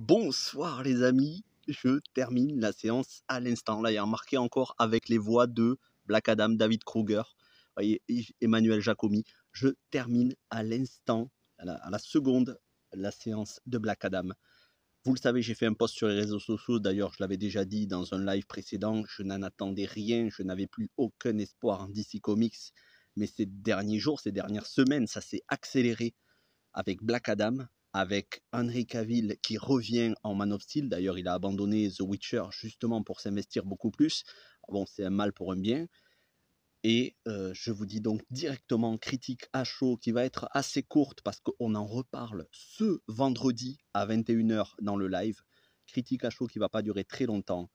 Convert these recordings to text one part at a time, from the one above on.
Bonsoir les amis, je termine la séance à l'instant. Là, il y a remarqué encore avec les voix de Black Adam, David Kruger, voyez, Emmanuel Jacomi. Je termine à l'instant, à la seconde, la séance de Black Adam. Vous le savez, j'ai fait un post sur les réseaux sociaux. D'ailleurs, je l'avais déjà dit dans un live précédent, je n'en attendais rien, je n'avais plus aucun espoir en DC Comics. Mais ces derniers jours, ces dernières semaines, ça s'est accéléré avec Black Adam, avec Henry Cavill qui revient en Man of Steel. D'ailleurs, il a abandonné The Witcher justement pour s'investir beaucoup plus. Bon, c'est un mal pour un bien. Et je vous dis donc directement critique à chaud qui va être assez courte parce qu'on en reparle ce vendredi à 21h dans le live. Critique à chaud qui ne va pas durer très longtemps.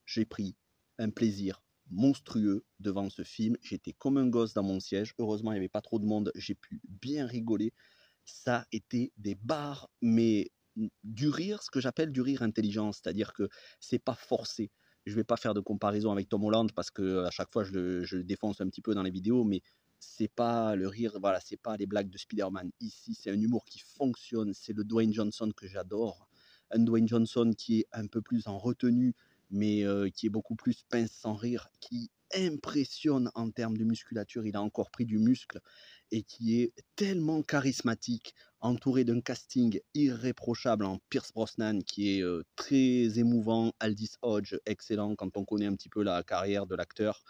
J'ai pris un plaisir monstrueux devant ce film. J'étais comme un gosse dans mon siège. Heureusement, il n'y avait pas trop de monde. J'ai pu bien rigoler. Ça était des barres, mais du rire, ce que j'appelle du rire intelligent, c'est-à-dire que c'est pas forcé. Je vais pas faire de comparaison avec Tom Holland parce que à chaque fois je le défonce un petit peu dans les vidéos, mais c'est pas le rire, voilà, c'est pas les blagues de Spider-Man. Ici, c'est un humour qui fonctionne, c'est le Dwayne Johnson que j'adore. Un Dwayne Johnson qui est un peu plus en retenue, mais qui est beaucoup plus pince sans rire, qui impressionne en termes de musculature. Il a encore pris du muscle et qui est tellement charismatique, entouré d'un casting irréprochable en Pierce Brosnan, qui est très émouvant, Aldis Hodge, excellent quand on connaît un petit peu la carrière de l'acteur.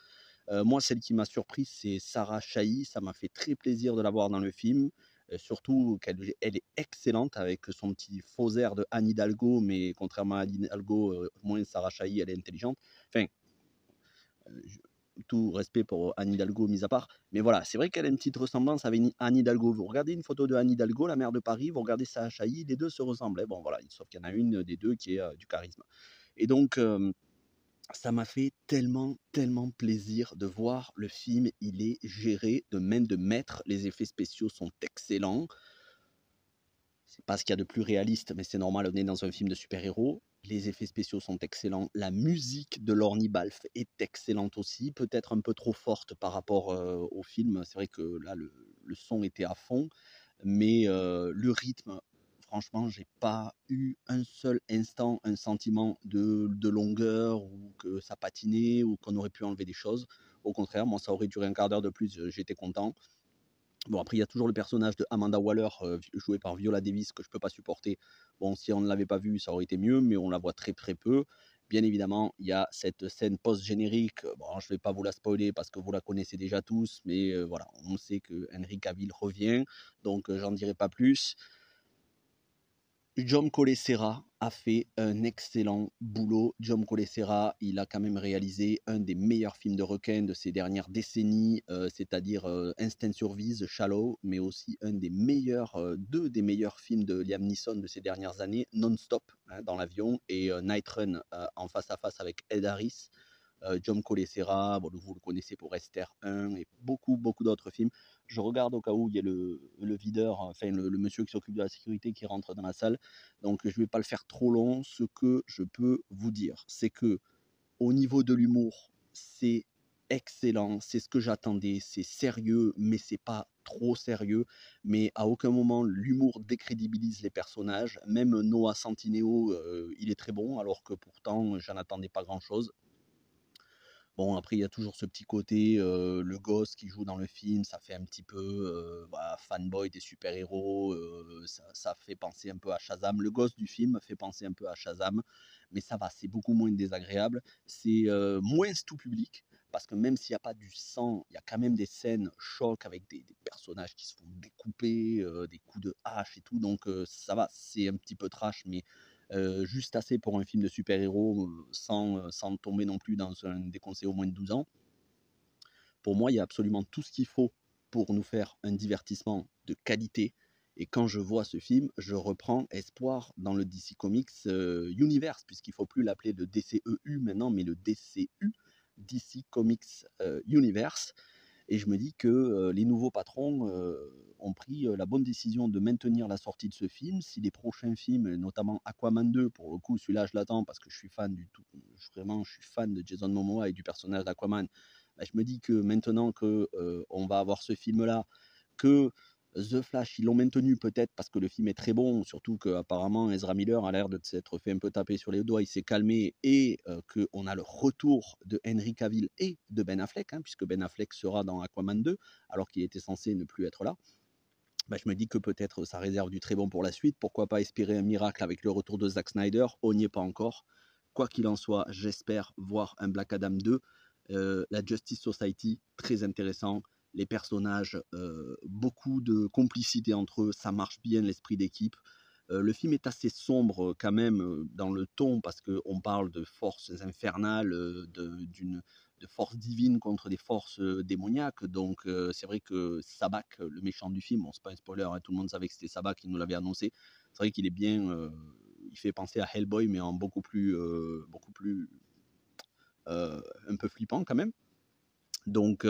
Moi, celle qui m'a surpris, c'est Sarah Chahi. Ça m'a fait très plaisir de la voir dans le film. Surtout qu'elle est excellente avec son petit faux air de Anne Hidalgo, mais contrairement à Anne Hidalgo, au moins Sarah Chahi, elle est intelligente. Enfin, tout respect pour Anne Hidalgo mis à part, mais voilà, c'est vrai qu'elle a une petite ressemblance avec Anne Hidalgo. Vous regardez une photo de Anne Hidalgo, la maire de Paris, vous regardez Sarah Chahi, les deux se ressemblaient. Bon voilà, sauf qu'il y en a une des deux qui est du charisme. Et donc, ça m'a fait tellement, tellement plaisir de voir le film. Il est géré de main de maître, les effets spéciaux sont excellents. C'est pas ce qu'il y a de plus réaliste, mais c'est normal, on est dans un film de super-héros. Les effets spéciaux sont excellents. La musique de Lorne Balfe est excellente aussi, peut-être un peu trop forte par rapport au film. C'est vrai que là, le son était à fond, mais le rythme, franchement, j'ai pas eu un seul instant un sentiment de longueur ou que ça patinait ou qu'on aurait pu enlever des choses. Au contraire, moi, ça aurait duré un quart d'heure de plus, j'étais content. Bon, après, il y a toujours le personnage de Amanda Waller, joué par Viola Davis, que je peux pas supporter. Bon, si on ne l'avait pas vu, ça aurait été mieux, mais on la voit très très peu. Bien évidemment, il y a cette scène post-générique. Bon, je ne vais pas vous la spoiler parce que vous la connaissez déjà tous, mais voilà, on sait que Henry Cavill revient, donc j'en dirai pas plus. John Collet-Serra a fait un excellent boulot. John Collet-Serra, il a quand même réalisé un des meilleurs films de requins de ces dernières décennies, c'est-à-dire Instinct Survie, Shallow, mais aussi un des meilleurs, deux des meilleurs films de Liam Neeson de ces dernières années, Non-Stop, hein, dans l'avion, et Night Run en face à face avec Ed Harris. John Collet-Serra, bon, vous le connaissez pour Esther 1 et beaucoup, beaucoup d'autres films. Je regarde au cas où il y a le videur, enfin le monsieur qui s'occupe de la sécurité qui rentre dans la salle. Donc je ne vais pas le faire trop long. Ce que je peux vous dire, c'est que au niveau de l'humour, c'est excellent, c'est ce que j'attendais, c'est sérieux, mais c'est pas trop sérieux. Mais à aucun moment l'humour décrédibilise les personnages. Même Noah Centineo, il est très bon, alors que pourtant j'en attendais pas grand-chose. Bon, après, il y a toujours ce petit côté, le gosse qui joue dans le film, ça fait un petit peu voilà, fanboy des super-héros, ça fait penser un peu à Shazam. Le gosse du film fait penser un peu à Shazam, mais ça va, c'est beaucoup moins désagréable. C'est moins tout public, parce que même s'il n'y a pas du sang, il y a quand même des scènes chocs avec des personnages qui se font découper, des coups de hache et tout, donc ça va, c'est un petit peu trash, mais juste assez pour un film de super-héros sans tomber non plus dans un déconseil au moins de 12 ans. Pour moi, il y a absolument tout ce qu'il faut pour nous faire un divertissement de qualité. Et quand je vois ce film, je reprends espoir dans le DC Comics Universe, puisqu'il ne faut plus l'appeler le DCEU maintenant, mais le DCU, DC Comics Universe. Et je me dis que les nouveaux patrons ont pris la bonne décision de maintenir la sortie de ce film. Si les prochains films, notamment Aquaman 2, pour le coup, celui-là, je l'attends parce que je suis fan du tout. Vraiment, je suis fan de Jason Momoa et du personnage d'Aquaman. Bah, je me dis que maintenant que on va avoir ce film-là, que The Flash, ils l'ont maintenu peut-être parce que le film est très bon, surtout qu'apparemment Ezra Miller a l'air de s'être fait un peu taper sur les doigts, il s'est calmé et qu'on a le retour de Henry Cavill et de Ben Affleck, hein, puisque Ben Affleck sera dans Aquaman 2, alors qu'il était censé ne plus être là. Bah, je me dis que peut-être ça réserve du très bon pour la suite. Pourquoi pas espérer un miracle avec le retour de Zack Snyder? On n'y est pas encore. Quoi qu'il en soit, j'espère voir un Black Adam 2. La Justice Society, très intéressant. Les personnages, beaucoup de complicité entre eux, ça marche bien l'esprit d'équipe. Le film est assez sombre quand même dans le ton parce qu'on parle de forces infernales, de forces divines contre des forces démoniaques. Donc c'est vrai que Sabak, le méchant du film, bon, c'est pas un spoiler, hein, tout le monde savait que c'était Sabak qui nous l'avait annoncé. C'est vrai qu'il est bien, il fait penser à Hellboy mais en beaucoup plus un peu flippant quand même. Donc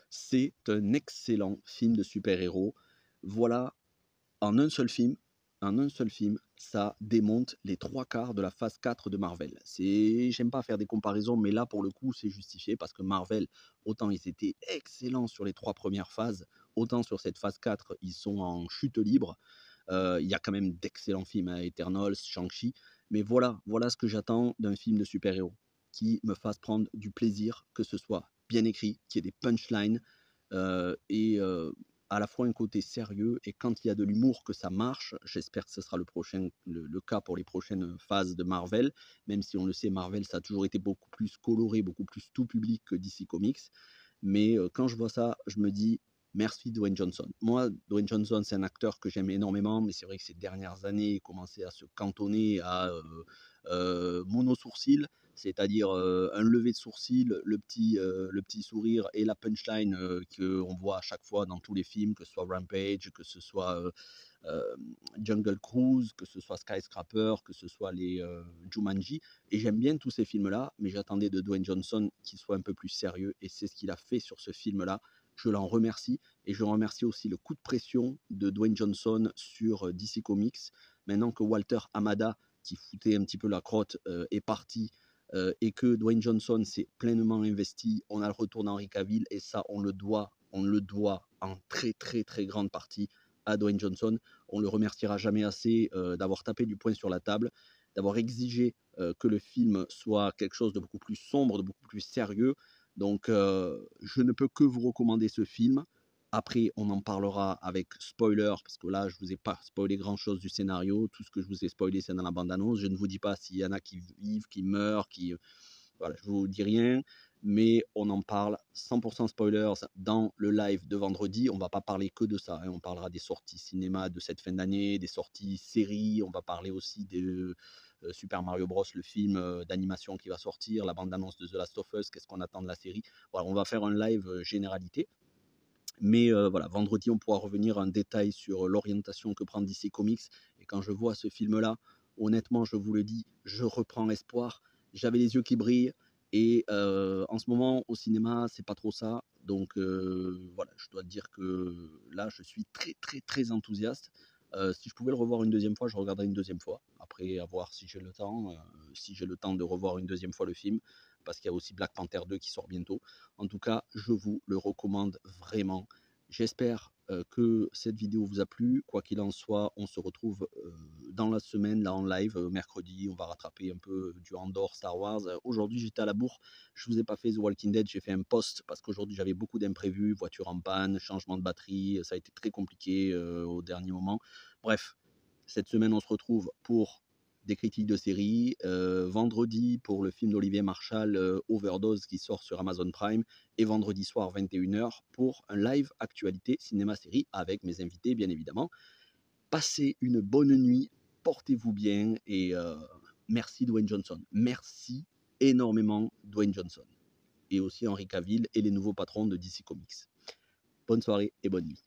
c'est un excellent film de super-héros. Voilà, en un seul film, ça démonte les 3/4 de la phase 4 de Marvel. J'aime pas faire des comparaisons, mais là, pour le coup, c'est justifié parce que Marvel, autant ils étaient excellents sur les 3 premières phases, autant sur cette phase 4, ils sont en chute libre. Il y a quand même d'excellents films, hein, Eternals, Shang-Chi, mais voilà ce que j'attends d'un film de super-héros, qui me fasse prendre du plaisir, que ce soit bien écrit, qu'il y ait des punchlines, et à la fois un côté sérieux, et quand il y a de l'humour que ça marche. J'espère que ce sera le cas pour les prochaines phases de Marvel, même si on le sait, Marvel, ça a toujours été beaucoup plus coloré, beaucoup plus tout public que DC Comics. Mais quand je vois ça, je me dis merci Dwayne Johnson. Moi, Dwayne Johnson, c'est un acteur que j'aime énormément, mais c'est vrai que ces dernières années, il commençait à se cantonner à mono-sourcil, c'est-à-dire un lever de sourcil, le petit sourire et la punchline qu'on voit à chaque fois dans tous les films, que ce soit Rampage, que ce soit Jungle Cruise, que ce soit Skyscraper, que ce soit les Jumanji. Et j'aime bien tous ces films-là, mais j'attendais de Dwayne Johnson qu'il soit un peu plus sérieux, et c'est ce qu'il a fait sur ce film-là. Je l'en remercie, et je remercie aussi le coup de pression de Dwayne Johnson sur DC Comics. Maintenant que Walter Hamada, qui foutait un petit peu la crotte, est parti, et que Dwayne Johnson s'est pleinement investi, on a le retour d'Henry Cavill, et ça, on le doit en très très très grande partie à Dwayne Johnson. On le remerciera jamais assez d'avoir tapé du poing sur la table, d'avoir exigé que le film soit quelque chose de beaucoup plus sombre, de beaucoup plus sérieux. Donc je ne peux que vous recommander ce film. Après, on en parlera avec spoiler, parce que là, je ne vous ai pas spoilé grand-chose du scénario. Tout ce que je vous ai spoilé, c'est dans la bande-annonce. Je ne vous dis pas s'il y en a qui vivent, qui meurent, voilà, je ne vous dis rien, mais on en parle 100% spoilers dans le live de vendredi. On ne va pas parler que de ça, hein. On parlera des sorties cinéma de cette fin d'année, des sorties séries. On va parler aussi de Super Mario Bros, le film d'animation qui va sortir, la bande-annonce de The Last of Us, qu'est-ce qu'on attend de la série. Voilà, on va faire un live généralité. Mais voilà, vendredi, on pourra revenir en détail sur l'orientation que prend DC Comics. Et quand je vois ce film-là, honnêtement, je vous le dis, je reprends espoir. J'avais les yeux qui brillent. Et en ce moment, au cinéma, c'est pas trop ça. Donc voilà, je dois dire que là, je suis très, très, très enthousiaste. Si je pouvais le revoir une deuxième fois, je regarderais une deuxième fois. Après, à voir si j'ai le temps, de revoir une deuxième fois le film, parce qu'il y a aussi Black Panther 2 qui sort bientôt. En tout cas, je vous le recommande vraiment. J'espère que cette vidéo vous a plu. Quoi qu'il en soit, on se retrouve dans la semaine, là en live, mercredi. On va rattraper un peu du Andor Star Wars. Aujourd'hui, j'étais à la bourre. Je ne vous ai pas fait The Walking Dead. J'ai fait un post parce qu'aujourd'hui, j'avais beaucoup d'imprévus. Voiture en panne, changement de batterie. Ça a été très compliqué au dernier moment. Bref, cette semaine, on se retrouve pour des critiques de séries, vendredi pour le film d'Olivier Marchal, Overdose, qui sort sur Amazon Prime, et vendredi soir 21h pour un live actualité cinéma-série avec mes invités, bien évidemment. Passez une bonne nuit, portez-vous bien, et merci Dwayne Johnson. Merci énormément Dwayne Johnson. Et aussi Henry Cavill et les nouveaux patrons de DC Comics. Bonne soirée et bonne nuit.